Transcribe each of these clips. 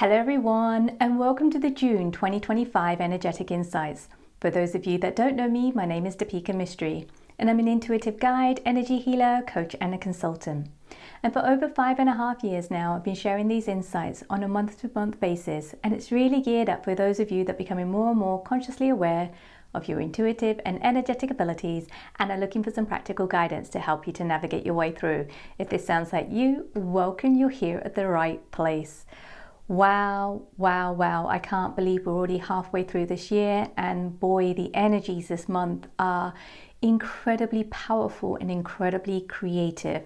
Hello everyone, and welcome to the June 2025 Energetic Insights. For those of you that don't know me, my name is Deepika Mistry, and I'm an intuitive guide, energy healer, coach, and a consultant. And for over 5.5 years now, I've been sharing these insights on a month-to-month basis, and it's really geared up for those of you that are becoming more and more consciously aware of your intuitive and energetic abilities and are looking for some practical guidance to help you to navigate your way through. If this sounds like you, welcome, you're here at the right place. Wow, I can't believe we're already halfway through this year, and boy, the energies this month are incredibly powerful and incredibly creative.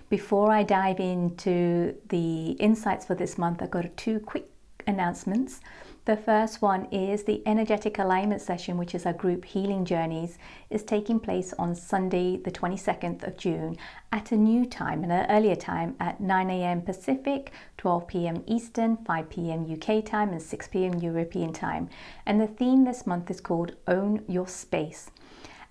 Before I dive into the insights for this month, I've got two quick announcements. The first one is the energetic alignment session, which is our group healing journeys, is taking place on Sunday the 22nd of June at a new time, an earlier time at 9 a.m. Pacific, 12 p.m. Eastern, 5 p.m. UK time and 6 p.m. European time. And the theme this month is called Own Your Space.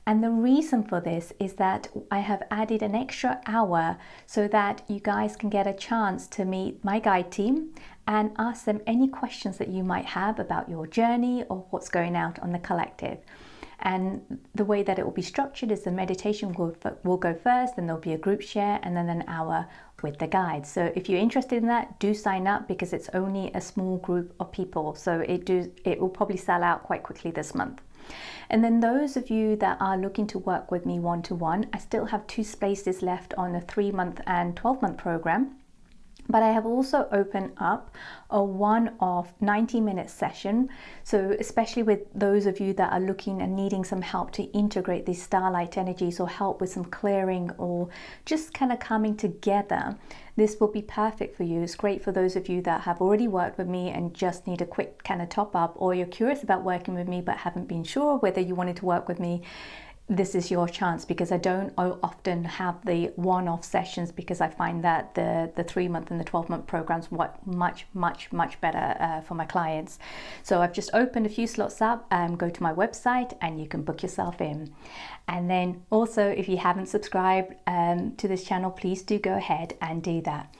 And the reason for this is that I have added an extra hour so that you guys can get a chance to meet my guide team and ask them any questions that you might have about your journey or what's going out on the collective. And the way that it will be structured is the meditation will go first, then there'll be a group share, and then an hour with the guides. So if you're interested in that, do sign up, because it's only a small group of people. So it will probably sell out quite quickly this month. And then those of you that are looking to work with me one-to-one, I still have 2 spaces left on a 3-month and 12-month program. But I have also opened up a one-off 90-minute session. So especially with those of you that are looking and needing some help to integrate these starlight energies, or help with some clearing, or just kind of coming together, this will be perfect for you. It's great for those of you that have already worked with me and just need a quick kind of top up, or you're curious about working with me but haven't been sure whether you wanted to work with me. This is your chance, because I don't often have the one-off sessions, because I find that the 3-month and the 12-month programs work much better for my clients. So I've just opened a few slots up. Go to my website and you can book yourself in. And then also, if you haven't subscribed to this channel, please do go ahead and do that.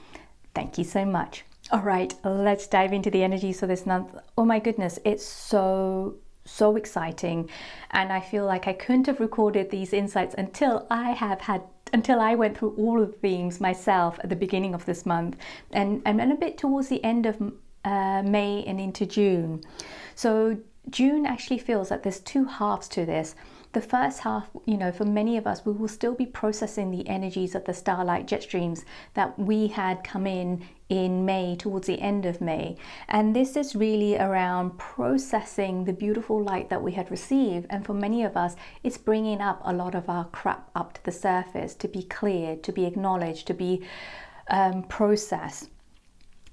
Thank you so much. All right, let's dive into the energies for this month. Oh my goodness, it's so exciting, and I feel like I couldn't have recorded these insights until I went through all of the themes myself at the beginning of this month, and a bit towards the end of May and into June. So June actually feels like there's 2 halves to this. The first half, for many of us, we will still be processing the energies of the Starlight jet streams that we had come in May, towards the end of May. And this is really around processing the beautiful light that we had received. And for many of us, it's bringing up a lot of our crap up to the surface, to be cleared, to be acknowledged, to be processed.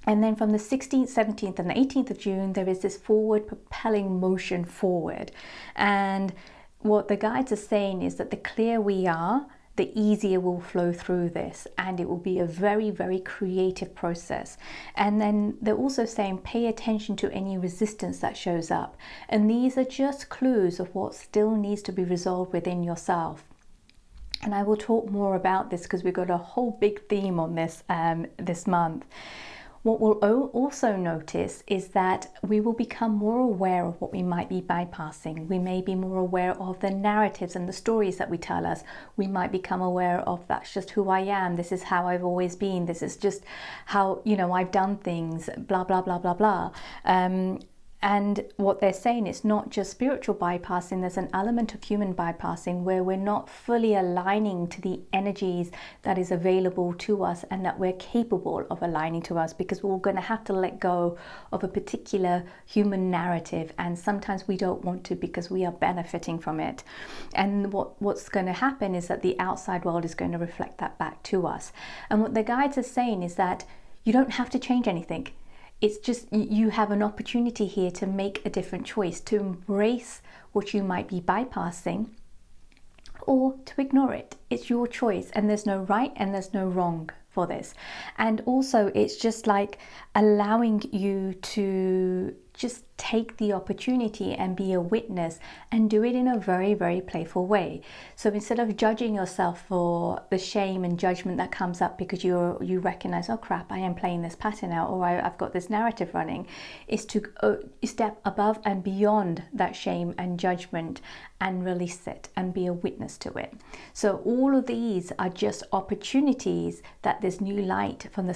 And then from the 16th, 17th and the 18th of June, there is this forward propelling motion forward. And what the guides are saying is that the clearer we are, the easier we'll flow through this, and it will be a very creative process. And then they're also saying pay attention to any resistance that shows up. And these are just clues of what still needs to be resolved within yourself. And I will talk more about this, because we've got a whole big theme on this this month. What we'll also notice is that we will become more aware of what we might be bypassing. We may be more aware of the narratives and the stories that we tell us. We might become aware of, that's just who I am. This is how I've always been. This is just how, I've done things, blah, blah, blah, blah, blah. And what they're saying is not just spiritual bypassing, there's an element of human bypassing where we're not fully aligning to the energies that is available to us and that we're capable of aligning to us, because we're going to have to let go of a particular human narrative. And sometimes we don't want to, because we are benefiting from it. And what's going to happen is that the outside world is going to reflect that back to us. And what the guides are saying is that you don't have to change anything. It's just you have an opportunity here to make a different choice, to embrace what you might be bypassing, or to ignore it. It's your choice, and there's no right and there's no wrong for this. And also, it's just like allowing you to just take the opportunity and be a witness and do it in a very, very playful way. So instead of judging yourself for the shame and judgment that comes up because you recognize, oh crap, I am playing this pattern out, or I've got this narrative running, is to step above and beyond that shame and judgment and release it and be a witness to it. So all of these are just opportunities that this new light from the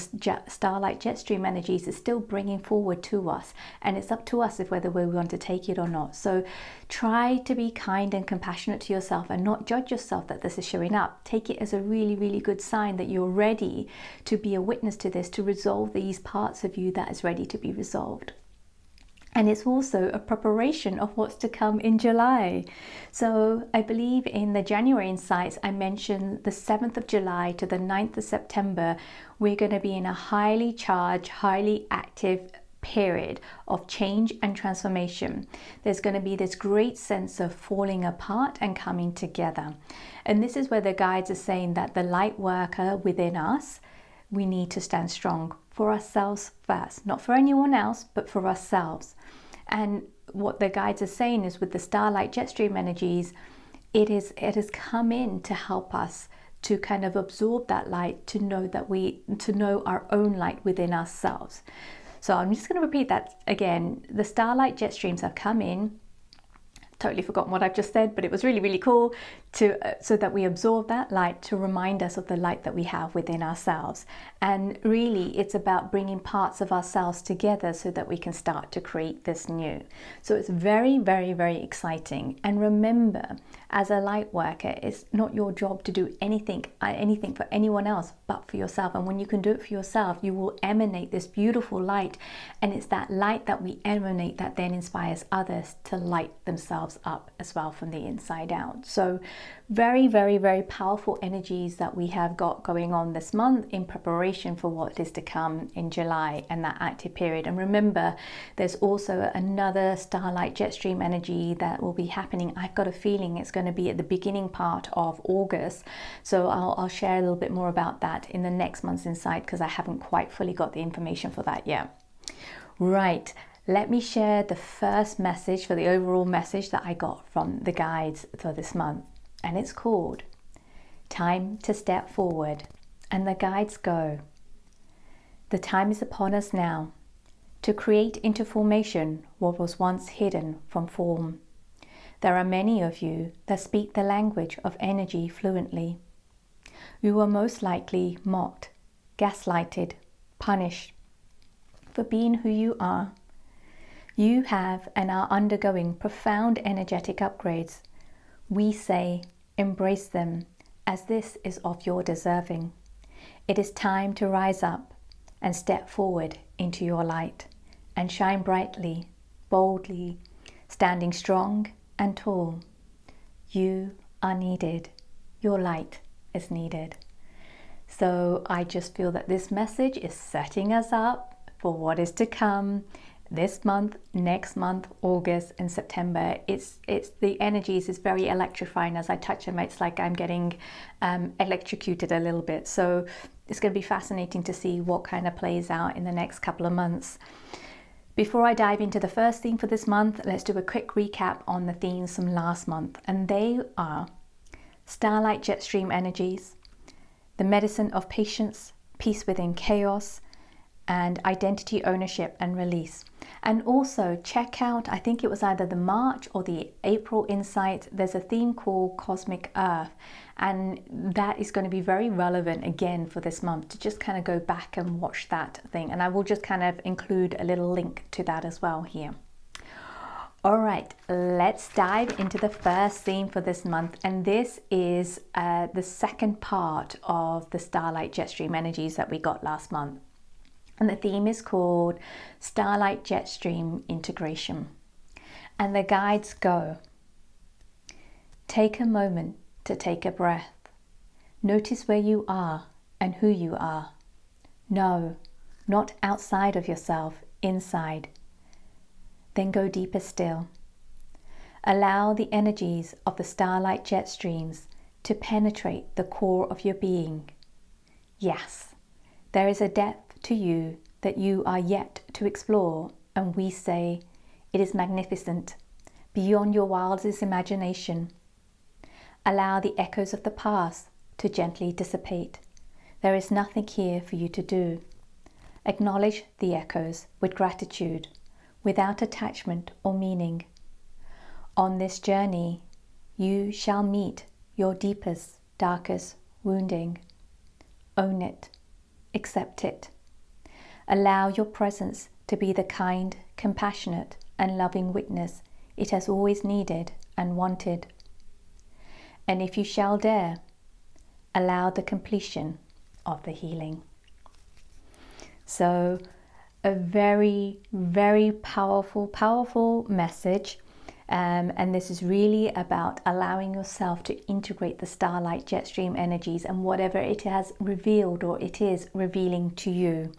Starlight Jetstream energies is still bringing forward to us, and it's up to us if whether we want to take it or not. So try to be kind and compassionate to yourself and not judge yourself that this is showing up. Take it as a really, really good sign that you're ready to be a witness to this, to resolve these parts of you that is ready to be resolved. And it's also a preparation of what's to come in July. So I believe in the January insights, I mentioned the 7th of July to the 9th of September, we're going to be in a highly charged, highly active period of change and transformation. There's going to be this great sense of falling apart and coming together. And this is where the guides are saying that the light worker within us, we need to stand strong for ourselves first, not for anyone else, but for ourselves. And what the guides are saying is with the Starlight Jetstream energies, it has come in to help us to kind of absorb that light, to know our own light within ourselves. So I'm just going to repeat that again. The Starlight Jetstreams have come in. Totally forgotten what I've just said, but it was really, really cool so that we absorb that light to remind us of the light that we have within ourselves. And really, it's about bringing parts of ourselves together so that we can start to create this new. So it's very, very, very exciting. And remember, as a light worker, it's not your job to do anything for anyone else but for yourself. And when you can do it for yourself, you will emanate this beautiful light. And it's that light that we emanate that then inspires others to light themselves up as well from the inside out. So very, very, very powerful energies that we have got going on this month in preparation for what is to come in July and that active period. And remember, there's also another Starlight Jetstream energy that will be happening. I've got a feeling it's going to be at the beginning part of August. So I'll share a little bit more about that in the next month's insight because I haven't quite fully got the information for that yet. Right. Let me share the first message for the overall message that I got from the guides for this month. And it's called Time to Step Forward. And the guides go, the time is upon us now to create into formation what was once hidden from form. There are many of you that speak the language of energy fluently. You were most likely mocked, gaslighted, punished for being who you are. You have and are undergoing profound energetic upgrades. We say, embrace them, as this is of your deserving. It is time to rise up and step forward into your light and shine brightly, boldly, standing strong and tall. You are needed. Your light is needed. So I just feel that this message is setting us up for what is to come this month, next month, August and September. It's the energies is very electrifying. As I touch them, it's like I'm getting electrocuted a little bit. So it's going to be fascinating to see what kind of plays out in the next couple of months. Before I dive into the first theme for this month, let's do a quick recap on the themes from last month. And they are Starlight Jetstream energies, the medicine of patience, peace within chaos, and identity ownership and release. And also check out, I think it was either the March or the April insight, there's a theme called Cosmic Earth, and that is going to be very relevant again for this month to just kind of go back and watch that thing. And I will just kind of include a little link to that as well here. All right, let's dive into the first theme for this month. And this is the second part of the Starlight Jetstream energies that we got last month. And the theme is called Starlight Jetstream Integration. And the guides go, take a moment to take a breath. Notice where you are and who you are. No, not outside of yourself, inside. Then go deeper still. Allow the energies of the Starlight Jetstreams to penetrate the core of your being. Yes, there is a depth to you that you are yet to explore, and we say, It is magnificent, beyond your wildest imagination. Allow the echoes of the past to gently dissipate. There is nothing here for you to do. Acknowledge the echoes with gratitude, without attachment or meaning. On this journey, you shall meet your deepest, darkest wounding. Own it. Accept it. Allow your presence to be the kind, compassionate, and loving witness it has always needed and wanted. And if you shall dare, allow the completion of the healing. So, a very, very powerful message. And this is really about allowing yourself to integrate the Starlight Jetstream energies and whatever it has revealed or it is revealing to you.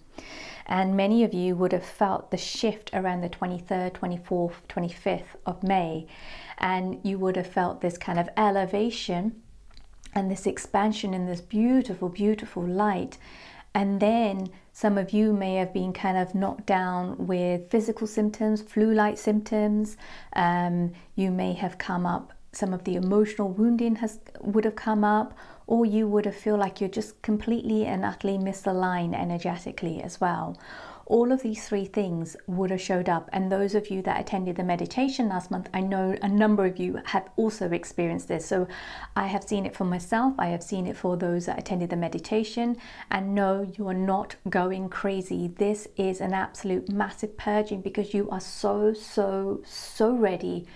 And many of you would have felt the shift around the 23rd, 24th, 25th of May. And you would have felt this kind of elevation and this expansion in this beautiful, beautiful light. And then some of you may have been kind of knocked down with physical symptoms, flu-like symptoms. You may have come up, some of the emotional wounding would have come up, or you would have feel like you're just completely and utterly misaligned energetically as well. All of these three things would have showed up. And those of you that attended the meditation last month, I know a number of you have also experienced this. So I have seen it for myself. I have seen it for those that attended the meditation. And no, you are not going crazy. This is an absolute massive purging because you are so ready.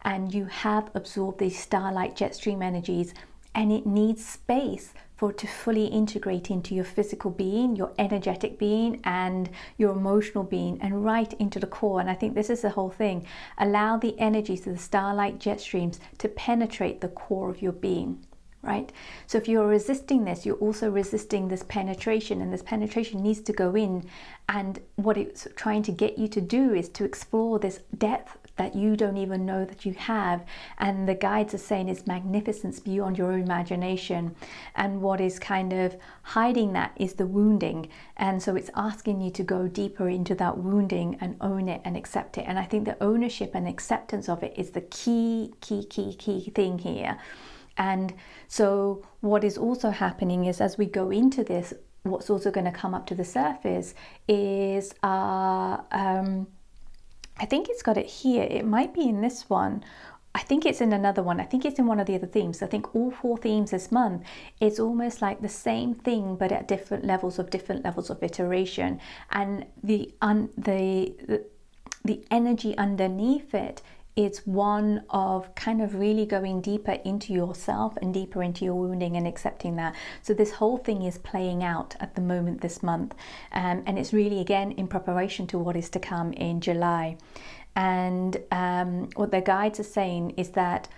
And you have absorbed these Starlight Jetstream energies, and it needs space for it to fully integrate into your physical being, your energetic being, and your emotional being, and right into the core. And I think this is the whole thing. Allow the energies of the Starlight Jetstreams to penetrate the core of your being, right? So if you're resisting this, you're also resisting this penetration, and this penetration needs to go in. And what it's trying to get you to do is to explore this depth that you don't even know that you have. And the guides are saying it's magnificence beyond your imagination. And what is kind of hiding that is the wounding. And so it's asking you to go deeper into that wounding and own it and accept it. And I think the ownership and acceptance of it is the key thing here. And so what is also happening is, as we go into this, what's also going to come up to the surface is I think it's got it here. It might be in this one. I think it's in another one. I think it's in one of the other themes. I think all 4 themes this month, it's almost like the same thing, but at different levels of iteration. And the energy underneath it, it's one of kind of really going deeper into yourself and deeper into your wounding and accepting that. So this whole thing is playing out at the moment this month. And it's really, again, in preparation to what is to come in July. And what the guides are saying is that,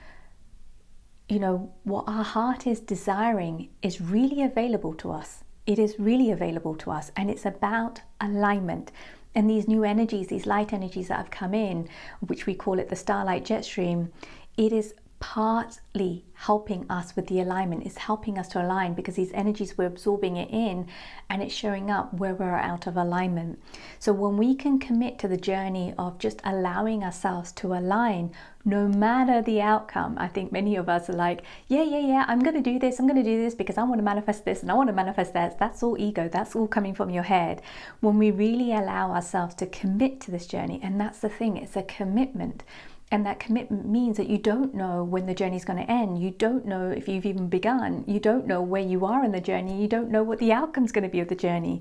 you know, what our heart is desiring is really available to us. It is really available to us. And it's about alignment. And these new energies, these light energies that have come in, which we call it the Starlight Jetstream, it is partly helping us with the alignment. It's helping us to align because these energies, we're absorbing it in and it's showing up where we're out of alignment. So when we can commit to the journey of just allowing ourselves to align, no matter the outcome, I think many of us are like, yeah, I'm going to do this because I want to manifest this and I want to manifest that. That's all ego. That's all coming from your head. When we really allow ourselves to commit to this journey, and that's the thing, it's a commitment. And that commitment means that you don't know when the journey is going to end. You don't know if you've even begun. You don't know where you are in the journey. You don't know what the outcome is going to be of the journey.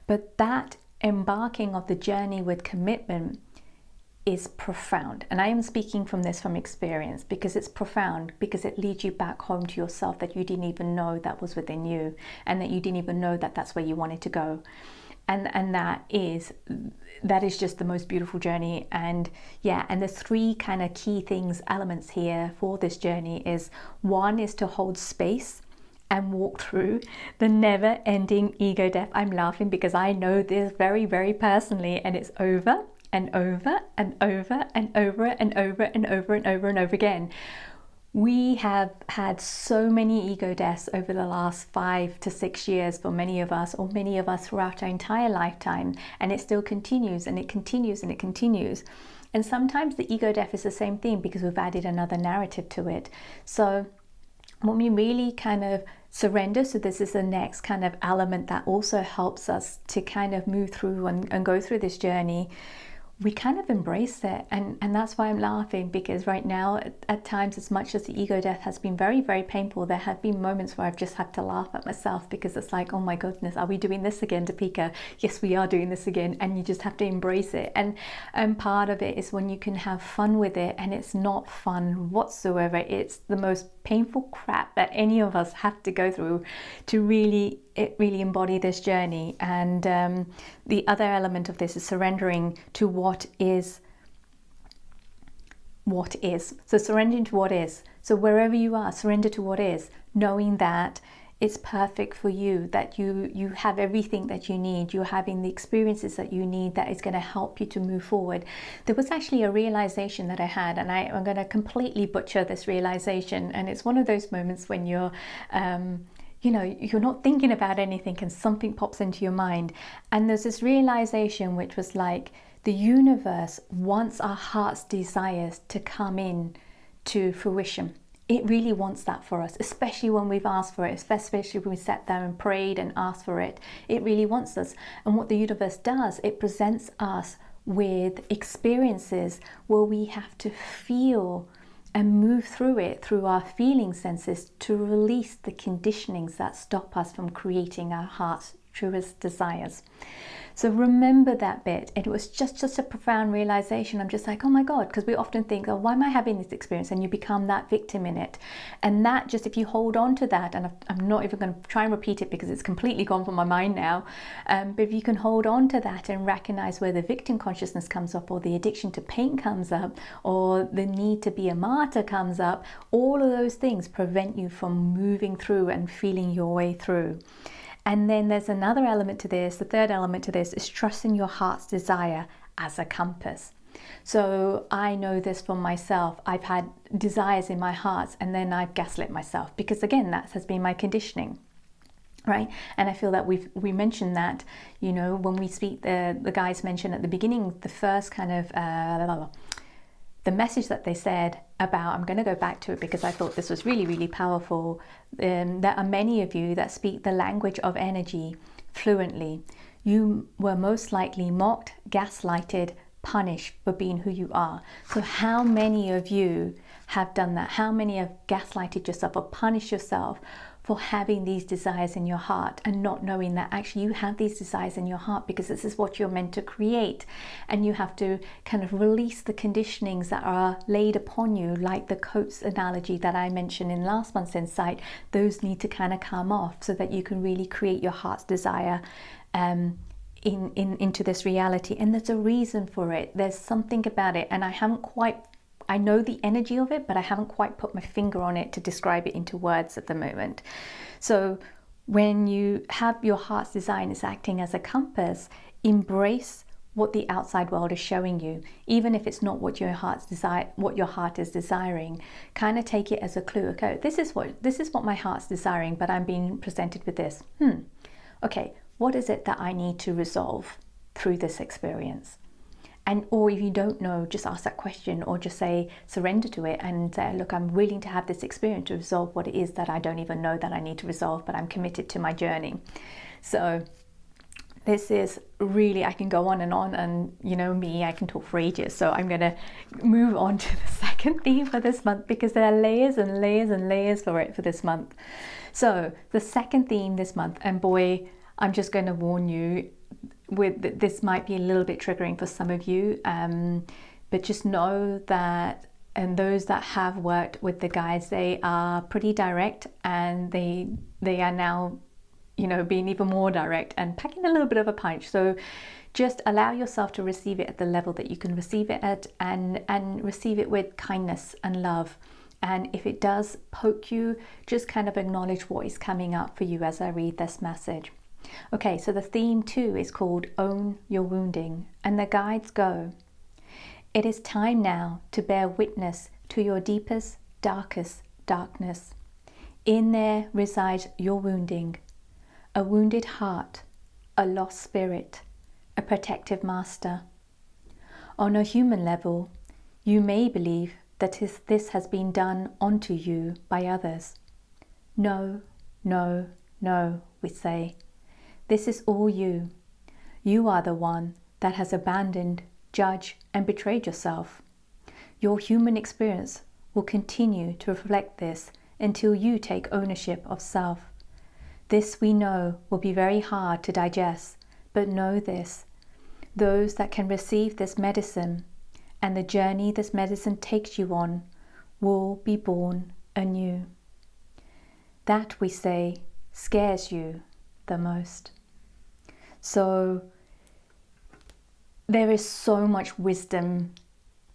But that embarking of the journey with commitment is profound. And I am speaking from experience because it's profound, because it leads you back home to yourself that you didn't even know that was within you, and that you didn't even know that that's where you wanted to go. And that is just the most beautiful journey. And yeah, and the 3 kind of key elements here for this journey is, 1 is to hold space and walk through the never-ending ego death. I'm laughing because I know this very, very personally, and it's over and over and over and over and over and over and over and over again. We have had so many ego deaths over the last 5 to 6 years for many of us, or many of us throughout our entire lifetime, and it still continues and it continues and it continues. And sometimes the ego death is the same thing because we've added another narrative to it. So when we really kind of surrender, so this is the next kind of element that also helps us to kind of move through and go through this journey, we kind of embrace it. And that's why I'm laughing, because right now at times, as much as the ego death has been very, very painful, there have been moments where I've just had to laugh at myself, because it's like, oh my goodness, are we doing this again, Deepika? Yes, we are doing this again. And you just have to embrace it. And part of it is when you can have fun with it, and it's not fun whatsoever. It's the most painful crap that any of us have to go through to really embody this journey. And the other element of this is surrendering to what is. So surrendering to what is. So wherever you are, surrender to what is, knowing that it's perfect for you, that you have everything that you need, you're having the experiences that you need, that is going to help you to move forward. There was actually a realization that I had, and I'm going to completely butcher this realization, and it's one of those moments when you're you're not thinking about anything and something pops into your mind, and there's this realization which was like, the universe wants our heart's desires to come in to fruition. It really wants that for us, especially when we've asked for it, especially when we sat there and prayed and asked for it. It really wants us. And what the universe does, it presents us with experiences where we have to feel and move through it, through our feeling senses, to release the conditionings that stop us from creating our heart's truest desires. So remember that bit. It was just a profound realization. I'm just like, oh my God, because we often think, oh, why am I having this experience? And you become that victim in it. And that, just if you hold on to that, and I'm not even going to try and repeat it because it's completely gone from my mind now, but if you can hold on to that and recognize where the victim consciousness comes up, or the addiction to pain comes up, or the need to be a martyr comes up, all of those things prevent you from moving through and feeling your way through. And then there's another element to this. The third element to this is trusting your heart's desire as a compass. So I know this from myself. I've had desires in my heart, and then I've gaslit myself, because again, that has been my conditioning, right? And I feel that we mentioned that, when we speak, the guys mentioned at the beginning, the first kind of the message that they said about, I'm going to go back to it because I thought this was really, really powerful. There are many of you that speak the language of energy fluently. You were most likely mocked, gaslighted, punished for being who you are. So how many of you have done that? How many have gaslighted yourself or punished yourself for having these desires in your heart and not knowing that actually you have these desires in your heart because this is what you're meant to create, and you have to kind of release the conditionings that are laid upon you, like the coats analogy that I mentioned in last month's Insight. Those need to kind of come off so that you can really create your heart's desire into this reality. And there's a reason for it. There's something about it, and I know the energy of it, but I haven't quite put my finger on it to describe it into words at the moment. So when you have your heart's desire and it's acting as a compass, embrace what the outside world is showing you, even if it's not what your heart is desiring. Kind of take it as a clue. Okay, this is what my heart's desiring, but I'm being presented with this. Okay, what is it that I need to resolve through this experience? Or if you don't know, just ask that question, or just say, surrender to it and say, look, I'm willing to have this experience to resolve what it is that I don't even know that I need to resolve, but I'm committed to my journey. So this is really, I can go on, and me, I can talk for ages. So I'm going to move on to the second theme for this month, because there are layers and layers and layers for this month. So the second theme this month, and boy, I'm just going to warn you, this might be a little bit triggering for some of you, but just know that, and those that have worked with the guides, they are pretty direct, and they are now being even more direct and packing a little bit of a punch. So just allow yourself to receive it at the level that you can receive it at, and receive it with kindness and love. And if it does poke you, just kind of acknowledge what is coming up for you as I read this message. Okay, so the theme 2 is called Own Your Wounding, and the guides go, it is time now to bear witness to your deepest, darkest darkness. In there resides your wounding, a wounded heart, a lost spirit, a protective master. On a human level, you may believe that this has been done onto you by others. No, no, no, we say. This is all you. You are the one that has abandoned, judged, and betrayed yourself. Your human experience will continue to reflect this until you take ownership of self. This we know will be very hard to digest, but know this: those that can receive this medicine and the journey this medicine takes you on will be born anew. That, we say, scares you the most. So there is so much wisdom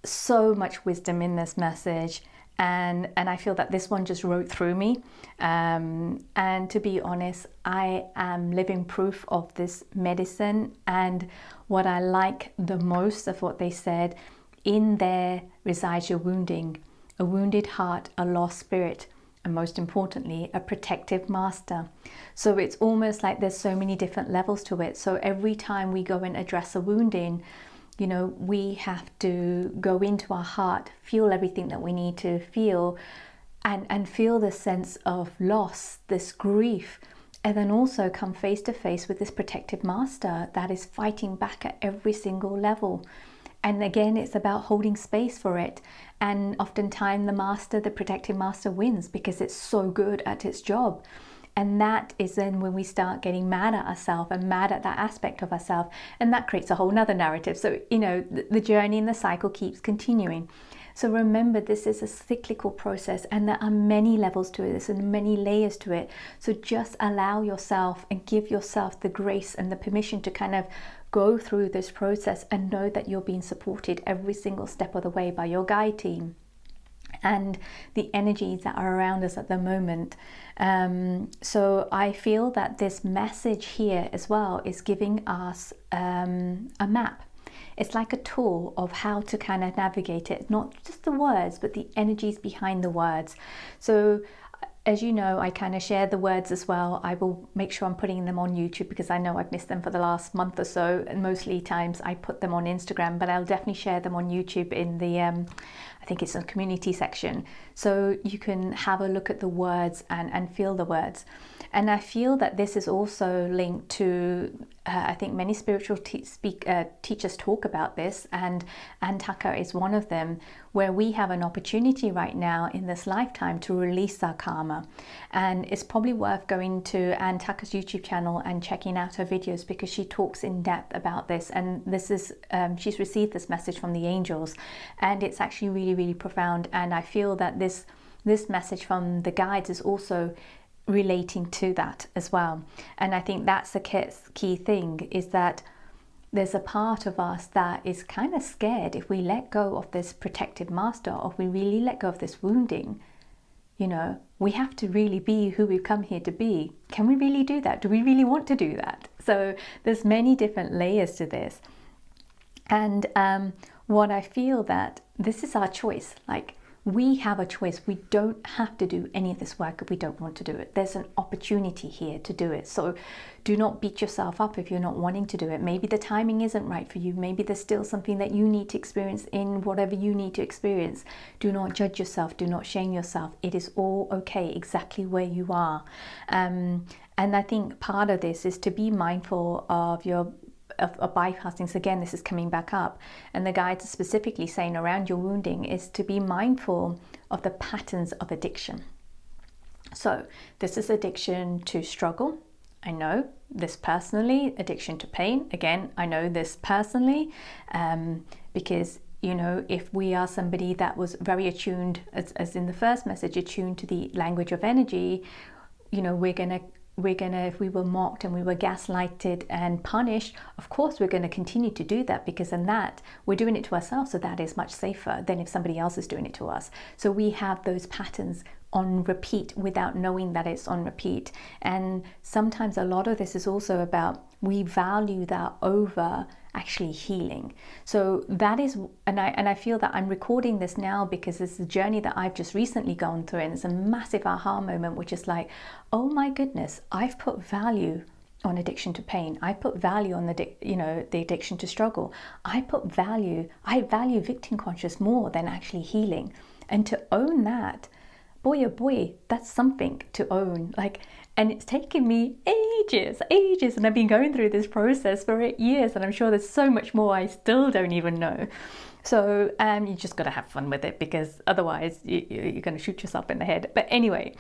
in this message, and I feel that this one just wrote through me, and to be honest, I am living proof of this medicine. And what I like the most of what they said: in there resides your wounding, a wounded heart, a lost spirit, and most importantly, a protective master. So it's almost like there's so many different levels to it. So every time we go and address a wounding, you know, we have to go into our heart, feel everything that we need to feel, and feel this sense of loss, this grief, and then also come face to face with this protective master that is fighting back at every single level. And again, it's about holding space for it. And oftentimes the protective master wins because it's so good at its job. And that is then when we start getting mad at ourselves and mad at that aspect of ourselves. And that creates a whole nother narrative. So, you know, the journey and the cycle keeps continuing. So remember, this is a cyclical process, and there are many levels to this and many layers to it. So just allow yourself and give yourself the grace and the permission to kind of go through this process, and know that you're being supported every single step of the way by your guide team and the energies that are around us at the moment. So I feel that this message here as well is giving us a map. It's like a tool of how to kind of navigate it, not just the words, but the energies behind the words. So as you know, I kind of share the words as well. I will make sure I'm putting them on YouTube because I know I've missed them for the last month or so. And mostly times I put them on Instagram, but I'll definitely share them on YouTube in the, I think it's a community section. So you can have a look at the words and feel the words. And I feel that this is also linked to, I think many spiritual teachers talk about this, and Tucker is one of them, where we have an opportunity right now in this lifetime to release our karma. And it's probably worth going to Ann Tucker's YouTube channel and checking out her videos, because she talks in depth about this. And this is, she's received this message from the angels, and it's actually really, really profound. And I feel that this message from the guides is also relating to that as well. And I think that's the key thing, is that there's a part of us that is kind of scared if we let go of this protective master, or if we really let go of this wounding. You know, we have to really be who we've come here to be. Can we really do that? Do we really want to do that? So there's many different layers to this. And what I feel that this is our choice. Like, we have a choice. We don't have to do any of this work if we don't want to do it. There's an opportunity here to do it. So do not beat yourself up if you're not wanting to do it. Maybe the timing isn't right for you. Maybe there's still something that you need to experience in whatever you need to experience. Do not judge yourself. Do not shame yourself. It is all okay exactly where you are. And I think part of this is to be mindful of your bypassing. So again, this is coming back up, and the guides are specifically saying around your wounding is to be mindful of the patterns of addiction. So this is addiction to struggle. I know this personally. Addiction to pain. Again, I know this personally, because, you know, if we are somebody that was very attuned, as in the first message, attuned to the language of energy, you know, we're gonna, if we were mocked and we were gaslighted and punished, of course we're going to continue to do that, because in that we're doing it to ourselves, so that is much safer than if somebody else is doing it to us. So we have those patterns on repeat without knowing that it's on repeat. And sometimes a lot of this is also about, we value that over actually healing. So that is, and I feel that I'm recording this now because it's a journey that I've just recently gone through, and it's a massive aha moment, which is like, oh my goodness, I've put value on addiction to pain. I put value on the addiction to struggle. I value victim conscious more than actually healing. And to own that, boy, oh boy, that's something to own. And it's taken me ages, and I've been going through this process for 8 years, and I'm sure there's so much more I still don't even know. So you just got to have fun with it, because otherwise you're going to shoot yourself in the head. But anyway,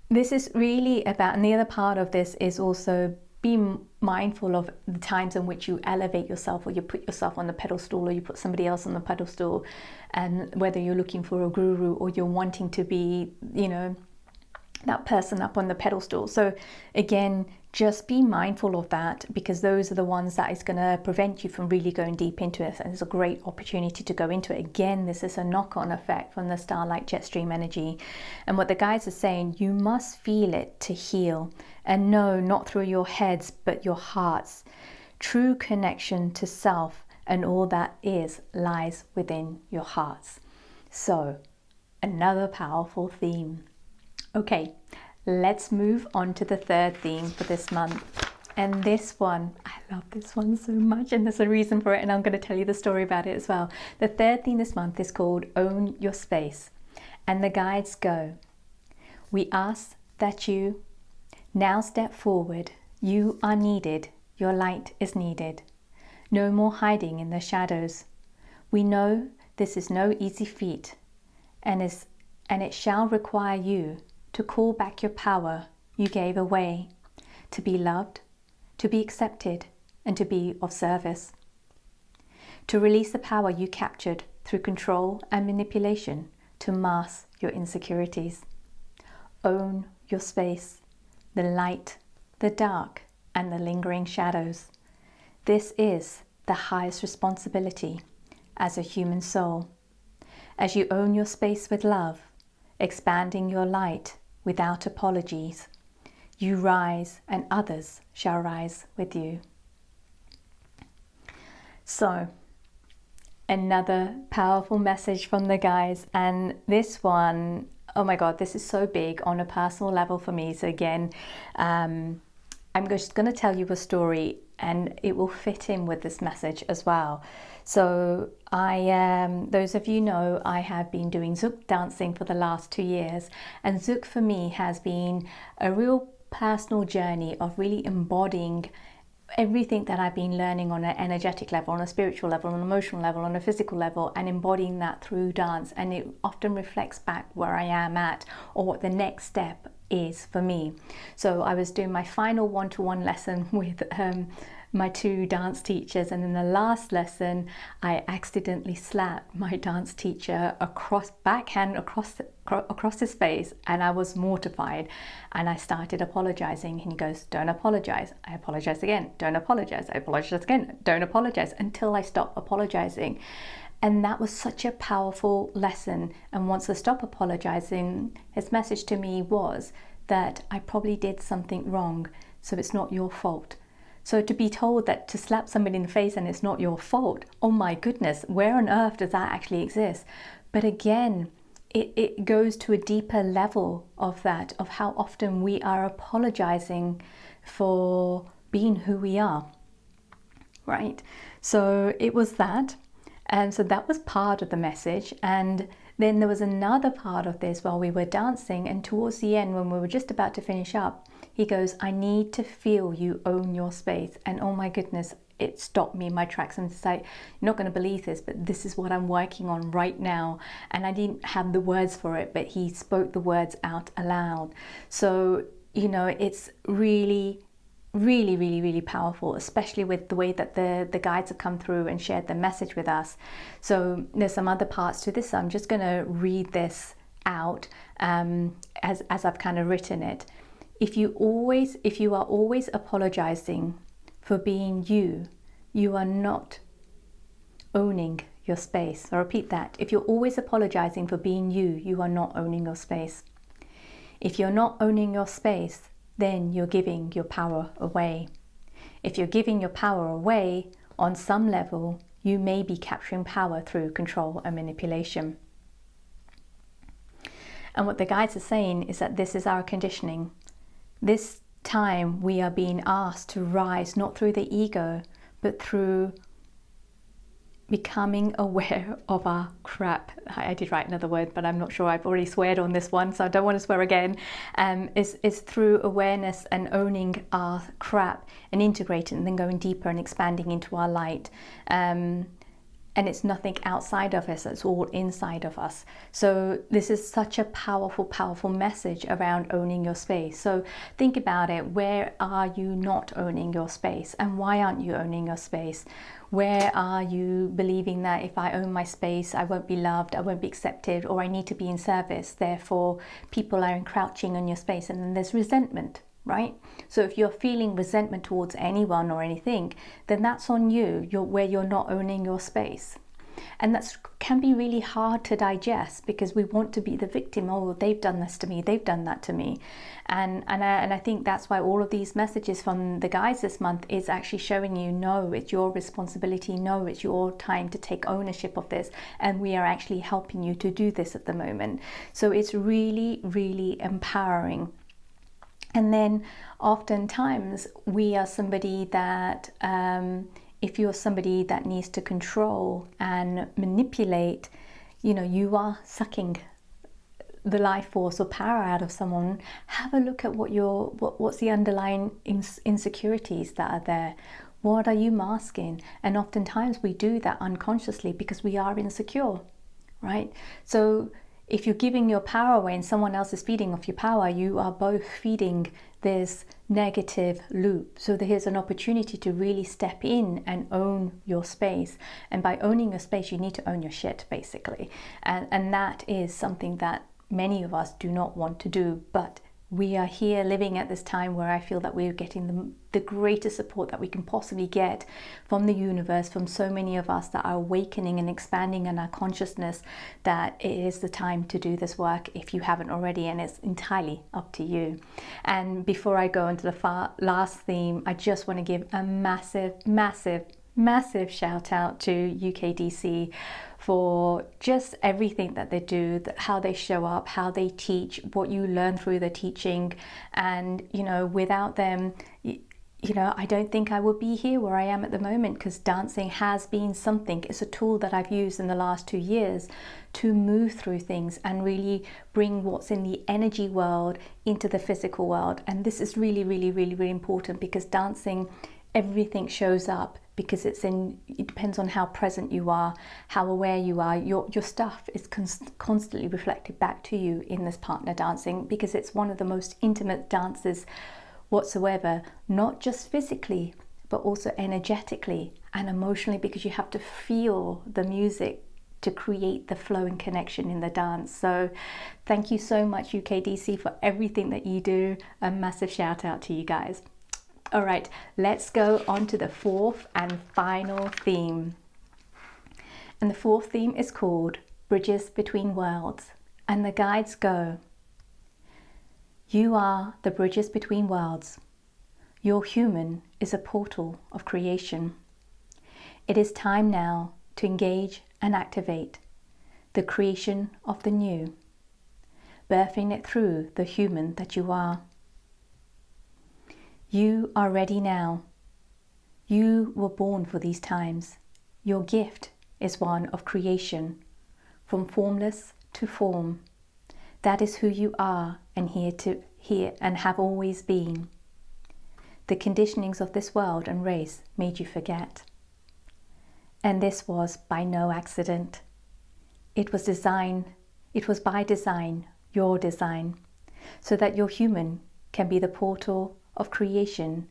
this is really about, and the other part of this is also being mindful of the times in which you elevate yourself, or you put yourself on the pedestal, or you put somebody else on the pedestal, and whether you're looking for a guru or you're wanting to be, that person up on the pedestal. So again, just be mindful of that, because those are the ones that is going to prevent you from really going deep into it. And it's a great opportunity to go into it. Again, this is a knock-on effect from the Starlight Jetstream energy. And what the guides are saying, you must feel it to heal. And no, not through your heads, but your hearts. True connection to self and all that is lies within your hearts. So, another powerful theme. Okay, let's move on to the third theme for this month. And this one, I love this one so much, and there's a reason for it, and I'm going to tell you the story about it as well. The third theme this month is called Own Your Space. And the guides go, we ask that you now step forward. You are needed. Your light is needed. No more hiding in the shadows. We know this is no easy feat, and it shall require you to call back your power you gave away, to be loved, to be accepted, and to be of service. To release the power you captured through control and manipulation to mask your insecurities. Own your space, the light, the dark, and the lingering shadows. This is the highest responsibility as a human soul. As you own your space with love, expanding your light without apologies, you rise and others shall rise with you. So, another powerful message from the guys, and this one, oh my God, this is so big on a personal level for me. So again, I'm just going to tell you a story, and it will fit in with this message as well. So those of you know, I have been doing Zouk dancing for the last 2 years, and Zouk for me has been a real personal journey of really embodying everything that I've been learning on an energetic level, on a spiritual level, on an emotional level, on a physical level, and embodying that through dance. And it often reflects back where I am at, or what the next step is for me. So I was doing my final one-to-one lesson with my 2 dance teachers, and in the last lesson I accidentally slapped my dance teacher backhand across his face, and I was mortified, and I started apologizing, and he goes, don't apologize. I apologize again. Don't apologize. I apologize again. Don't apologize, until I stop apologizing. And that was such a powerful lesson. And once I stopped apologizing, his message to me was that I probably did something wrong, so it's not your fault. So to be told that to slap somebody in the face and it's not your fault, oh my goodness, where on earth does that actually exist? But again, it goes to a deeper level of that, of how often we are apologizing for being who we are, right? So it was that. And so that was part of the message. And then there was another part of this while we were dancing, and towards the end, when we were just about to finish up, he goes, I need to feel you own your space. And oh my goodness, it stopped me in my tracks. And it's like, you're not going to believe this, but this is what I'm working on right now. And I didn't have the words for it, but he spoke the words out aloud. So, it's really powerful, especially with the way that the guides have come through and shared the message with us. So there's some other parts to this, so I'm just going to read this out as I've kind of written it. If you are always apologizing for being you, you are not owning your space. I'll repeat that. If you're always apologizing for being you, you are not owning your space. If you're not owning your space, then you're giving your power away. If you're giving your power away, on some level, you may be capturing power through control and manipulation. And what the guides are saying is that this is our conditioning. This time we are being asked to rise, not through the ego, but through becoming aware of our crap. I did write another word, but I'm not sure. I've already sweared on this one, so I don't want to swear again. Is through awareness and owning our crap and integrating and then going deeper and expanding into our light. And it's nothing outside of us, it's all inside of us. So this is such a powerful, powerful message around owning your space. So think about it. Where are you not owning your space? And why aren't you owning your space? Where are you believing that if I own my space, I won't be loved, I won't be accepted, or I need to be in service, therefore people are encroaching on your space, and then there's resentment, right? So if you're feeling resentment towards anyone or anything, then that's on you. Where you're not owning your space. And that can be really hard to digest, because we want to be the victim. Oh, they've done this to me, they've done that to me. And I think that's why all of these messages from the guides this month is actually showing you, no, it's your responsibility, no, it's your time to take ownership of this, and we are actually helping you to do this at the moment. So it's really, really empowering. And then oftentimes we are somebody that, if you're somebody that needs to control and manipulate, you are sucking the life force or power out of someone. Have a look at what's the underlying insecurities that are there. What are you masking? And oftentimes we do that unconsciously because we are insecure, right? So if you're giving your power away and someone else is feeding off your power, you are both feeding this negative loop. So here's an opportunity to really step in and own your space. And by owning your space, you need to own your shit, basically. And that is something that many of us do not want to do. But we are here living at this time where I feel that we're getting the greatest support that we can possibly get from the universe, from so many of us that are awakening and expanding in our consciousness, that it is the time to do this work if you haven't already, and it's entirely up to you. And before I go into the last theme, I just want to give a massive, massive, massive shout out to UKDC for just everything that they do, how they show up, how they teach, what you learn through the teaching. And without them, I don't think I would be here where I am at the moment, because dancing has been something. It's a tool that I've used in the last 2 years to move through things and really bring what's in the energy world into the physical world. And this is really, really, really, really important, because dancing, everything shows up, because it depends on how present you are, how aware you are. Your stuff is constantly reflected back to you in this partner dancing, because it's one of the most intimate dances whatsoever, not just physically, but also energetically and emotionally, because you have to feel the music to create the flow and connection in the dance. So thank you so much, UKDC, for everything that you do. A massive shout out to you guys. All right, let's go on to the fourth and final theme. And the fourth theme is called Bridges Between Worlds. And the guides go, you are the bridges between worlds. Your human is a portal of creation. It is time now to engage and activate the creation of the new, birthing it through the human that you are. You are ready now. You were born for these times. Your gift is one of creation, from formless to form. That is who you are, and here and have always been. The conditionings of this world and race made you forget. And this was by no accident. It was by design, your design, so that your human can be the portal of creation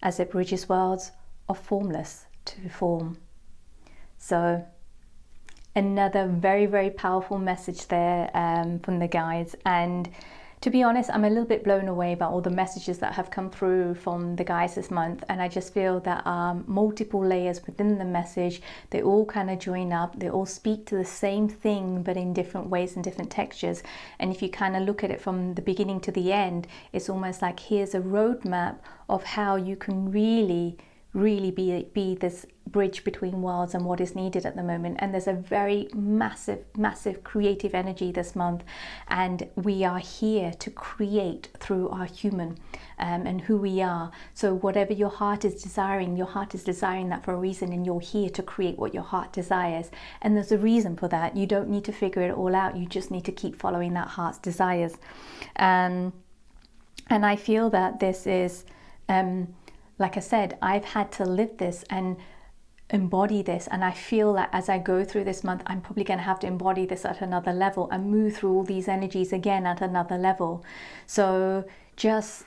as it bridges worlds of formless to form. So another very, very powerful message there from the guides. And to be honest, I'm a little bit blown away by all the messages that have come through from the guides this month. And I just feel that multiple layers within the message, they all kind of join up. They all speak to the same thing, but in different ways and different textures. And if you kind of look at it from the beginning to the end, it's almost like here's a roadmap of how you can really really be this bridge between worlds and what is needed at the moment. And there's a very massive creative energy this month, and we are here to create through our human and who we are. So whatever your heart is desiring that for a reason, and you're here to create what your heart desires. And there's a reason for that. You don't need to figure it all out. You just need to keep following that heart's desires. And I feel that this is like I said, I've had to live this and embody this, and I feel that as I go through this month, I'm probably going to have to embody this at another level and move through all these energies again at another level. So just,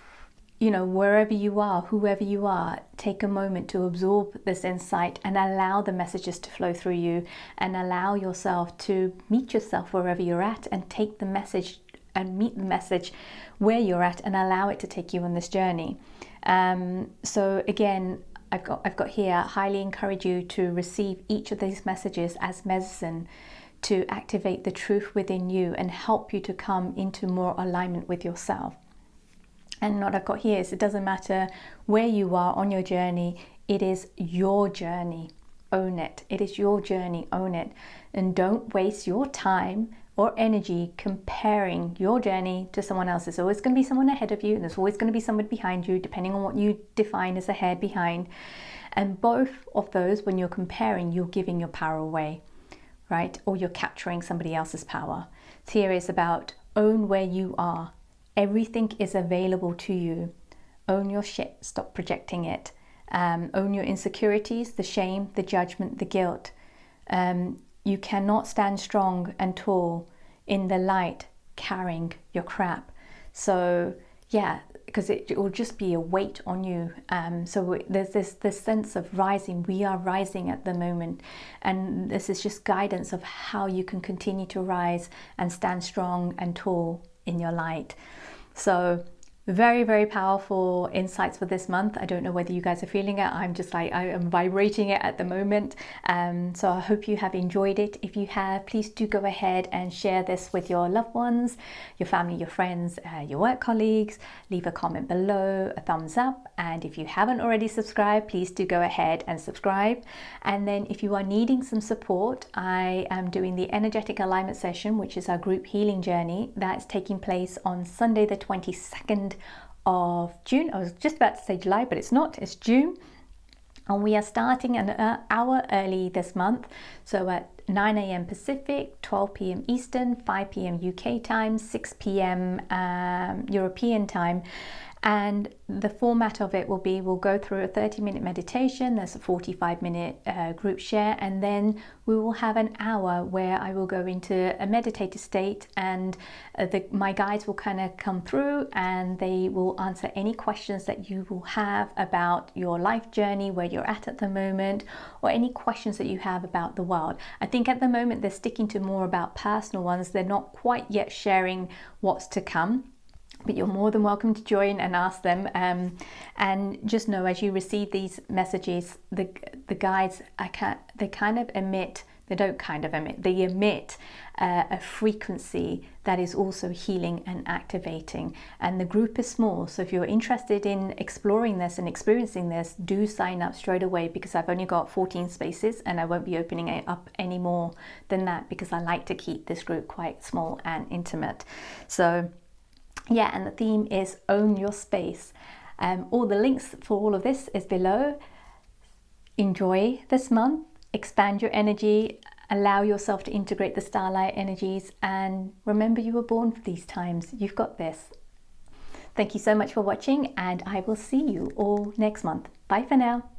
wherever you are, whoever you are, take a moment to absorb this insight and allow the messages to flow through you, and allow yourself to meet yourself wherever you're at, and take the message and meet the message where you're at, and allow it to take you on this journey. So again, I've got here, highly encourage you to receive each of these messages as medicine to activate the truth within you and help you to come into more alignment with yourself. And what I've got here is, it doesn't matter where you are on your journey, it is your journey. Own it. It is your journey. Own it. And don't waste your time or energy comparing your journey to someone else's. There's always going to be someone ahead of you, and there's always going to be someone behind you, depending on what you define as ahead, behind. And both of those, when you're comparing, you're giving your power away, right? Or you're capturing somebody else's power. Here is about own where you are. Everything is available to you. Own your shit. Stop projecting it. Own your insecurities, the shame, the judgment, the guilt. You cannot stand strong and tall in the light carrying your crap. So yeah, because it will just be a weight on you. So there's this sense of rising. We are rising at the moment, and this is just guidance of how you can continue to rise and stand strong and tall in your light. So very powerful insights for this month. I don't know whether you guys are feeling it. I'm just like, I am vibrating it at the moment. So I hope you have enjoyed it. If you have, please do go ahead and share this with your loved ones, your family, your friends, your work colleagues. Leave a comment below, a thumbs up. And if you haven't already subscribed, please do go ahead and subscribe. And then if you are needing some support, I am doing the energetic alignment session, which is our group healing journey. That's taking place on Sunday the 22nd of June. I was just about to say July, but it's not, it's June. And we are starting an hour early this month. So at 9 a.m. Pacific, 12 p.m. Eastern, 5 p.m. UK time, 6 p.m. European time. And the format of it will be, we'll go through a 30-minute meditation, there's a 45-minute group share, and then we will have an hour where I will go into a meditative state, and my guides will kind of come through and they will answer any questions that you will have about your life journey, where you're at the moment, or any questions that you have about the world. I think at the moment they're sticking to more about personal ones. They're not quite yet sharing what's to come. But you're more than welcome to join and ask them. And just know, as you receive these messages, the guides, they emit a frequency that is also healing and activating. And the group is small, so if you're interested in exploring this and experiencing this, do sign up straight away, because I've only got 14 spaces and I won't be opening it up any more than that, because I like to keep this group quite small and intimate. So yeah, and the theme is own your space. All the links for all of this is below. Enjoy this month, expand your energy, allow yourself to integrate the Starlight energies, and remember, you were born for these times. You've got this. Thank you so much for watching, and I will see you all next month. Bye for now.